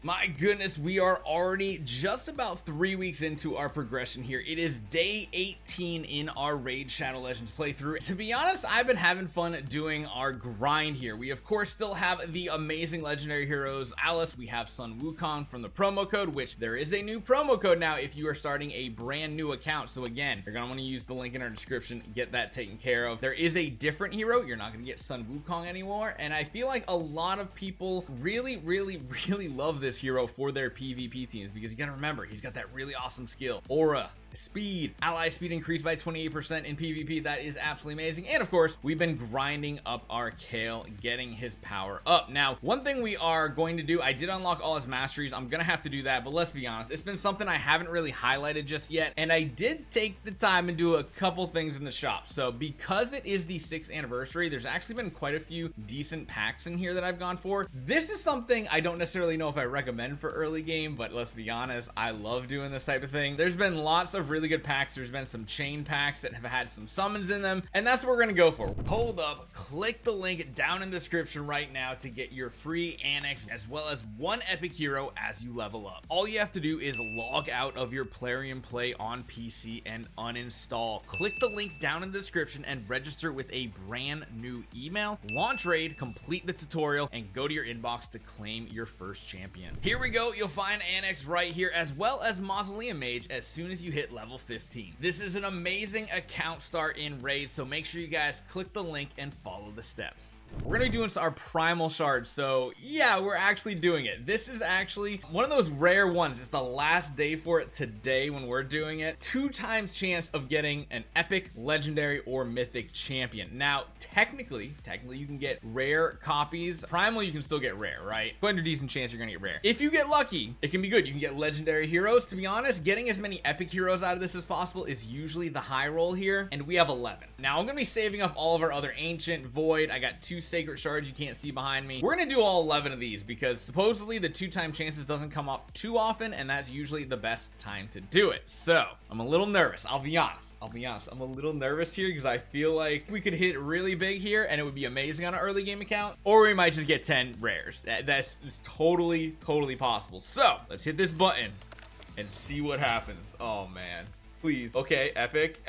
My goodness, we are already just about 3 weeks into our progression here. It is day 18 in our Raid Shadow Legends playthrough. To be honest, I've been having fun doing our grind here. We of course still have the amazing legendary heroes Alice. We have Sun Wukong from the promo code, which there is a new promo code now if you are starting a brand new account. So again, you're gonna want to use the link in our description, get that taken care of. There is a different hero. You're not gonna get Sun Wukong anymore, and I feel like a lot of people really love this hero for their PvP teams, because you gotta remember, he's got that really awesome skill, aura, speed, ally speed increased by 28% in PvP. That is absolutely amazing. And of course, we've been grinding up our Kale, getting his power up. Now, one thing we are going to do, I did unlock all his masteries. I'm gonna have to do that, but let's be honest, it's been something I haven't really highlighted just yet, and I did take the time and do a couple things in the shop. So because it is the 6th anniversary, there's actually been quite a few decent packs in here that I've gone for. This is something I don't necessarily know if I recommend for early game, but let's be honest, I love doing this type of thing. There's been lots of really good packs. There's been some chain packs that have had some summons in them, and that's what we're gonna go for. Hold up, click the link down in the description right now to get your free annex as well as one epic hero as you level up. All you have to do is log out of your Plarium Play on PC and uninstall. Click the link down in the description and register with a brand new email. Launch raid, complete the tutorial, and go to your inbox to claim your first champion. Here we go. You'll find annex right here, as well as Mausoleum Mage as soon as you hit level 15. This is an amazing account start in Raid, so make sure you guys click the link and follow the steps. We're gonna be doing our Primal Shards, so yeah, we're actually doing it. This is actually one of those rare ones. It's the last day for it today when we're doing it. 2 times chance of getting an epic, legendary, or mythic champion. Now, technically you can get rare copies. Primal, you can still get rare, right? Quite a decent chance you're gonna get rare. If you get lucky, it can be good. You can get legendary heroes. To be honest, getting as many epic heroes out of this as possible is usually the high roll here, and we have 11. Now, I'm gonna be saving up all of our other Ancient, Void. I got 2 Sacred Shards you can't see behind me. We're gonna do all 11 of these because supposedly the 2-time chances doesn't come up too often, and that's usually the best time to do it. So I'm a little nervous. I'll be honest. I'm a little nervous here because I feel like we could hit really big here and it would be amazing on an early game account, or we might just get 10 rares. That's totally possible. So let's hit this button and see what happens. Oh man, please. Okay, epic.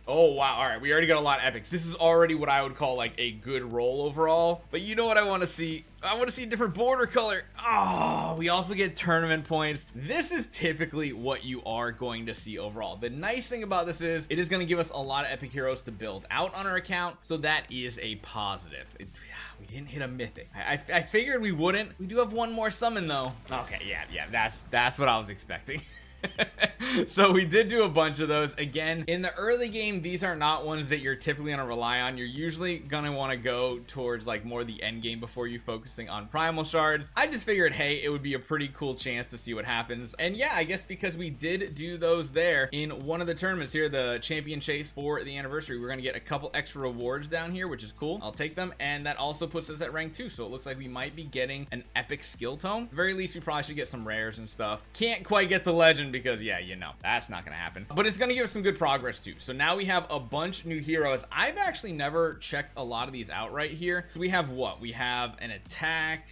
Oh wow, all right, we already got a lot of epics. This is already what I would call like a good roll overall, but you know what I want to see? I want to see a different border color. Oh, we also get tournament points. This is typically what you are going to see overall. The nice thing about this is it is going to give us a lot of epic heroes to build out on our account, so that is a positive. We didn't hit a mythic. I figured we wouldn't. We do have one more summon though. Okay, yeah, that's what I was expecting. So we did do a bunch of those. Again, in the early game, these are not ones that you're typically gonna rely on. You're usually gonna want to go towards like more the end game before you focusing on Primal Shards. I just figured, hey, it would be a pretty cool chance to see what happens. And yeah, I guess because we did do those there in one of the tournaments here, the champion chase for the anniversary, we're gonna get a couple extra rewards down here, which is cool. I'll take them, and that also puts us at rank 2, so it looks like we might be getting an epic skill tome. At the very least, we probably should get some rares and stuff. Can't quite get the legend because yeah, you know, that's not gonna happen, but it's gonna give us some good progress too. So now we have a bunch new heroes. I've actually never checked a lot of these out right here. We have what? We have an attack,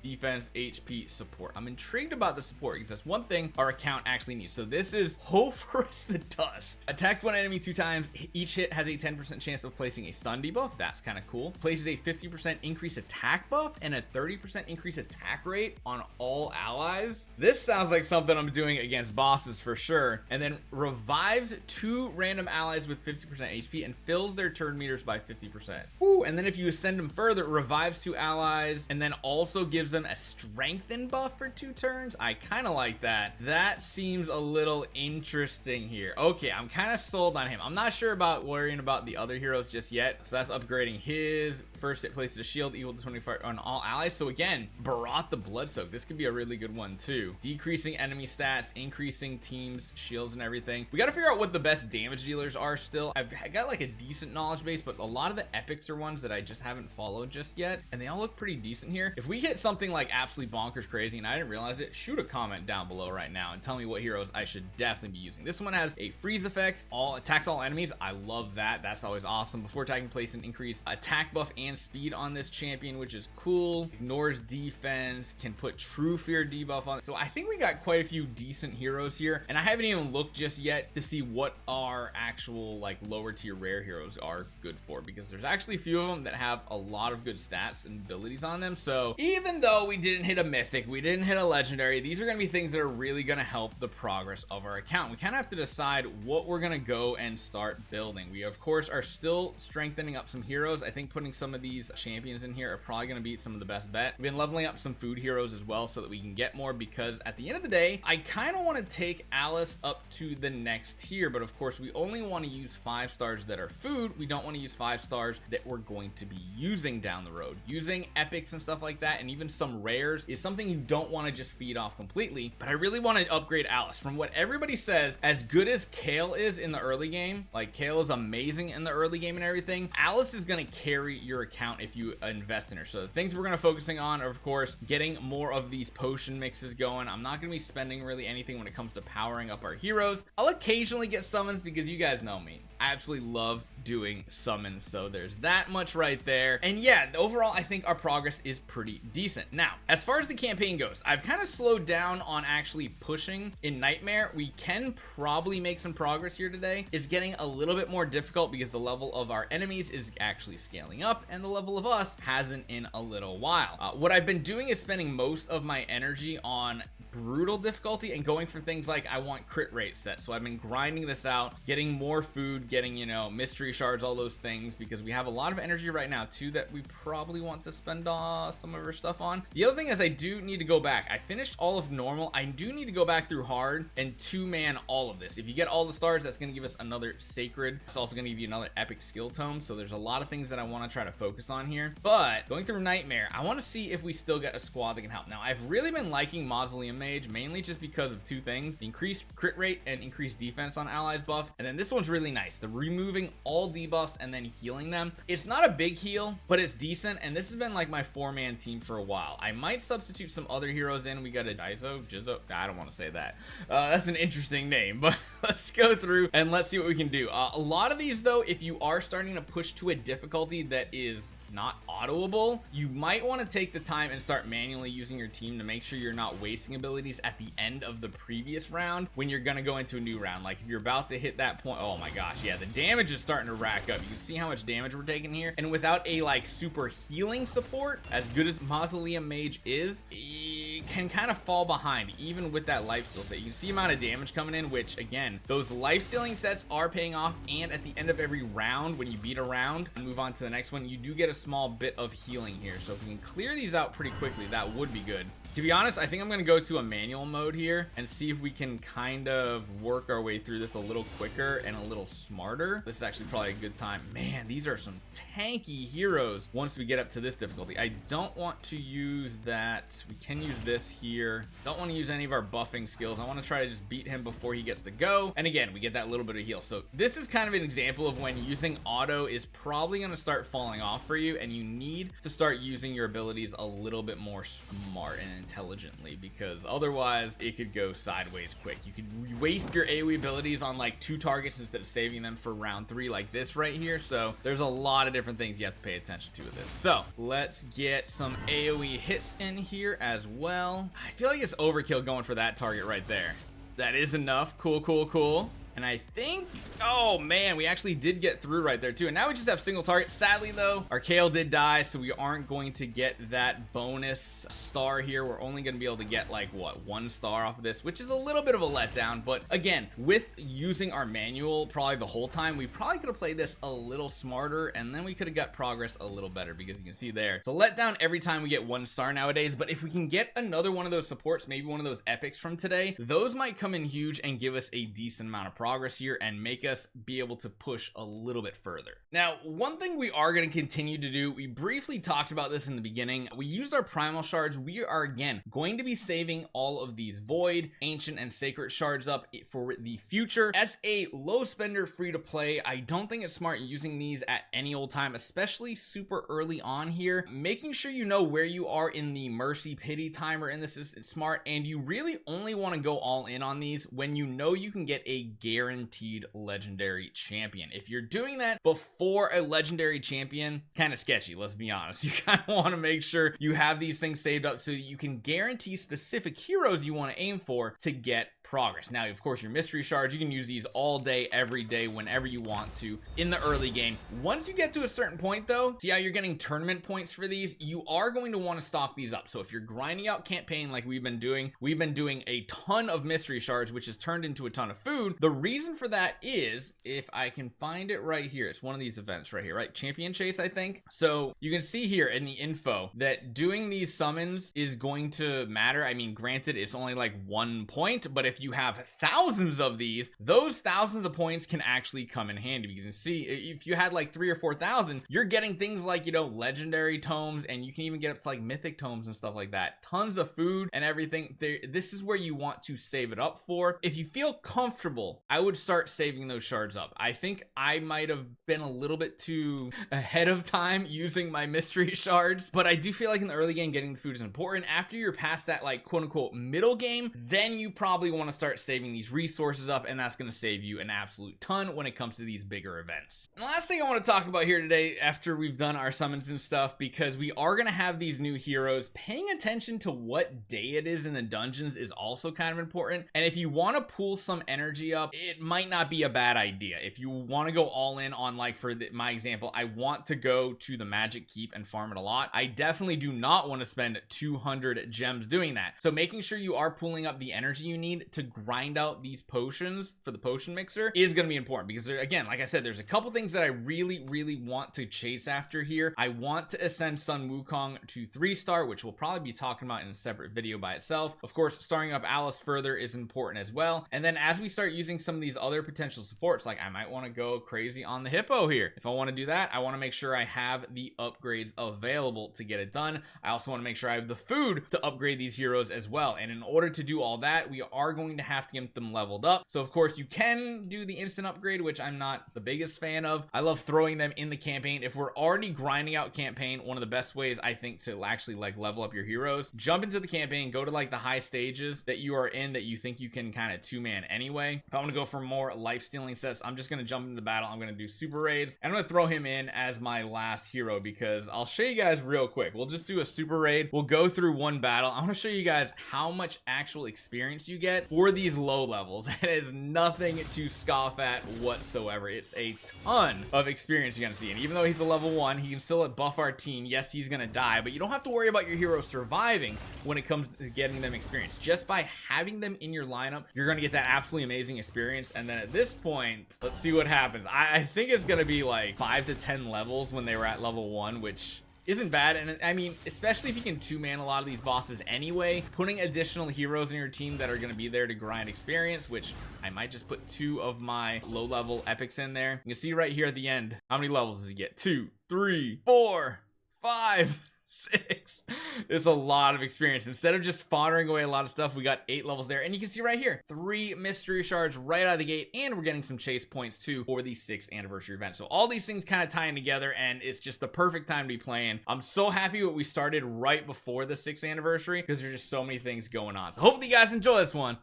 defense, HP, support. I'm intrigued about the support because that's one thing our account actually needs. So this is Hope First the Dust. Attacks one enemy 2 times. Each hit has a 10% chance of placing a stun debuff. That's kind of cool. Places a 50% increase attack buff and a 30% increase attack rate on all allies. This sounds like something I'm doing against bosses for sure. And then revives 2 random allies with 50% HP and fills their turn meters by 50%. Ooh, and then if you ascend them further, revives 2 allies and then also gives them a strengthen buff for 2 turns. I kind of like that. That seems a little interesting here. Okay, I'm kind of sold on him. I'm not sure about worrying about the other heroes just yet. So that's upgrading his first hit, places a shield equal to 25 on all allies. So again, Barat the Bloodsoak. This could be a really good one too. Decreasing enemy stats, increasing teams, shields, and everything. We got to figure out what the best damage dealers are still. I've got like a decent knowledge base, but a lot of the epics are ones that I just haven't followed just yet, and they all look pretty decent decent here. If we hit something like absolutely bonkers crazy and I didn't realize it, shoot a comment down below right now and tell me what heroes I should definitely be using. This one has a freeze effect, all attacks all enemies. I love that. That's always awesome. Before attacking, place an increased attack buff and speed on this champion, which is cool. Ignores defense, can put true fear debuff on it. So I think we got quite a few decent heroes here, and I haven't even looked just yet to see what our actual like lower tier rare heroes are good for, because there's actually a few of them that have a lot of good stats and abilities on them. So even though we didn't hit a mythic, we didn't hit a legendary, these are going to be things that are really going to help the progress of our account. We kind of have to decide what we're going to go and start building. We of course are still strengthening up some heroes. I think putting some of these champions in here are probably going to be some of the best bet. We've been leveling up some food heroes as well so that we can get more, because at the end of the day, I kind of want to take Alice up to the next tier, but of course we only want to use 5 stars that are food. We don't want to use 5 stars that we're going to be using down the road. Using epics and stuff like that, and even some rares, is something you don't want to just feed off completely. But I really want to upgrade Alice. From what everybody says, as good as Kale is in the early game, like Kale is amazing in the early game and everything, Alice is going to carry your account if you invest in her. So the things we're going to focusing on are of course getting more of these potion mixes going. I'm not going to be spending really anything when it comes to powering up our heroes. I'll occasionally get summons because you guys know me, I absolutely love doing summons, so there's that much right there. And yeah, overall I think our progress is pretty decent. Now as far as the campaign goes, I've kind of slowed down on actually pushing in Nightmare. We can probably make some progress here today. It's getting a little bit more difficult because the level of our enemies is actually scaling up and the level of us hasn't in a little while. What I've been doing is spending most of my energy on brutal difficulty and going for things like I want crit rate set. So I've been grinding this out, getting more food, getting, you know, mystery shards, all those things, because we have a lot of energy right now too that we probably want to spend some of our stuff on. The other thing is I do need to go back. I finished all of normal. I do need to go back through hard and 2-man all of this. If you get all the stars, that's going to give us another sacred. It's also going to give you another epic skill tome. So there's a lot of things that I want to try to focus on here. But going through Nightmare, I want to see if we still get a squad that can help. Now I've really been liking Mausoleum Mage, mainly just because of 2 things: increased crit rate and increased defense on allies buff. And then this one's really nice, the removing all debuffs and then healing them. It's not a big heal, but it's decent, and this has been like my 4-man team for a while. I might substitute some other heroes in. We got a Jizzo, I don't want to say that. That's an interesting name, but let's go through and let's see what we can do. A lot of these though, if you are starting to push to a difficulty that is not autoable, you might want to take the time and start manually using your team to make sure you're not wasting abilities at the end of the previous round when you're gonna go into a new round. Like if you're about to hit that point, oh my gosh, yeah, the damage is starting to rack up. You can see how much damage we're taking here, and without a like super healing support, as good as Mausoleum Mage is, it can kind of fall behind even with that lifesteal set. You can see the amount of damage coming in, which again, those lifestealing sets are paying off, and at the end of every round when you beat a round and move on to the next one, you do get a small bit of healing here. So if we can clear these out pretty quickly, that would be good. To be honest, I think I'm going to go to a manual mode here and see if we can kind of work our way through this a little quicker and a little smarter. This is actually probably a good time. Man, these are some tanky heroes once we get up to this difficulty. I don't want to use that. We can use this here. Don't want to use any of our buffing skills. I want to try to just beat him before he gets to go. And again, we get that little bit of heal. So this is kind of an example of when using auto is probably going to start falling off for you, and you need to start using your abilities a little bit more smart and intelligently, because otherwise it could go sideways quick. You could waste your AoE abilities on like 2 targets instead of saving them for round 3 like this right here. So there's a lot of different things you have to pay attention to with this. So let's get some AoE hits in here as well. I feel like it's overkill going for that target right there. That is enough. Cool, cool, cool. And I think, oh man, we actually did get through right there too. And now we just have single target. Sadly though, our Kale did die, so we aren't going to get that bonus star here. We're only going to be able to get like what, 1 star off of this, which is a little bit of a letdown. But again, with using our manual probably the whole time, we probably could have played this a little smarter, and then we could have got progress a little better, because you can see there, it's a letdown every time we get 1 star nowadays. But if we can get another one of those supports, maybe one of those epics from today, those might come in huge and give us a decent amount of progress here and make us be able to push a little bit further. Now, one thing we are going to continue to do, we briefly talked about this in the beginning, we used our primal shards. We are again going to be saving all of these void, ancient, and sacred shards up for the future. As a low spender, free to play, I don't think it's smart using these at any old time, especially super early on here. Making sure you know where you are in the mercy pity timer in this is smart, and you really only want to go all in on these when you know you can get a guaranteed legendary champion. If you're doing that before a legendary champion, kind of sketchy, let's be honest. You kind of want to make sure you have these things saved up so that you can guarantee specific heroes you want to aim for to get progress. Now, of course, your mystery shards, you can use these all day, every day, whenever you want to in the early game. Once you get to a certain point though, see how you're getting tournament points for these, you are going to want to stock these up. So if you're grinding out campaign like we've been doing a ton of mystery shards, which has turned into a ton of food. The reason for that is, if I can find it right here, it's one of these events right here, right? Champion chase, I think. So you can see here in the info that doing these summons is going to matter. I mean, granted, it's only like 1 point, but if you have thousands of these, those thousands of points can actually come in handy. You can see if you had like 3,000 or 4,000, you're getting things like, you know, legendary tomes, and you can even get up to like mythic tomes and stuff like that. Tons of food and everything. This is where you want to save it up for. If you feel comfortable, I would start saving those shards up. I think I might have been a little bit too ahead of time using my mystery shards, but I do feel like in the early game getting the food is important. After you're past that like quote unquote middle game, then you probably want to start saving these resources up, and that's going to save you an absolute ton when it comes to these bigger events. And the last thing I want to talk about here today, after we've done our summons and stuff, because we are going to have these new heroes, paying attention to what day it is in the dungeons is also kind of important. And if you want to pull some energy up, it might not be a bad idea. If you want to go all in on, like for my example, I want to go to the magic keep and farm it a lot, I definitely do not want to spend 200 gems doing that. So making sure you are pulling up the energy you need to grind out these potions for the potion mixer is going to be important, because there, again, like I said, there's a couple things that I really want to chase after here. I want to ascend Sun Wukong to 3-star, which we'll probably be talking about in a separate video by itself. Of course, starting up Alice further is important as well. And then as we start using some of these other potential supports, like I might want to go crazy on the hippo here. If I want to do that, I want to make sure I have the upgrades available to get it done. I also want to make sure I have the food to upgrade these heroes as well. And in order to do all that, we are going to have to get them leveled up. So of course you can do the instant upgrade, which I'm not the biggest fan of. I love throwing them in the campaign. If we're already grinding out campaign, one of the best ways I think to actually like level up your heroes, jump into the campaign, go to like the high stages that you are in that you think you can kind of two-man anyway. If I want to go for more life stealing sets, I'm just going to jump into battle. I'm going to do super raids, and I'm going to throw him in as my last hero, because I'll show you guys real quick. We'll just do a super raid. We'll go through one battle. I want to show you guys how much actual experience you get for these low levels. It is nothing to scoff at whatsoever. It's a ton of experience you're gonna see, and even though he's a level 1, he can still buff our team. Yes, he's gonna die, but you don't have to worry about your hero surviving when it comes to getting them experience. Just by having them in your lineup, you're gonna get that absolutely amazing experience. And then at this point, let's see what happens. I think it's gonna be like 5 to 10 levels when they were at level 1, which isn't bad. And I mean, especially if you can two-man a lot of these bosses anyway, putting additional heroes in your team that are going to be there to grind experience, which I might just put 2 of my low-level epics in there. You can see right here at the end, how many levels does he get? 2, 3, 4, 5, 6. It's a lot of experience. Instead of just foddering away a lot of stuff, we got 8 levels there. And you can see right here, 3 mystery shards right out of the gate, and we're getting some chase points too for the 6th anniversary event. So all these things kind of tying together, and it's just the perfect time to be playing. I'm so happy that we started right before the 6th anniversary, because there's just so many things going on. So hopefully you guys enjoy this one.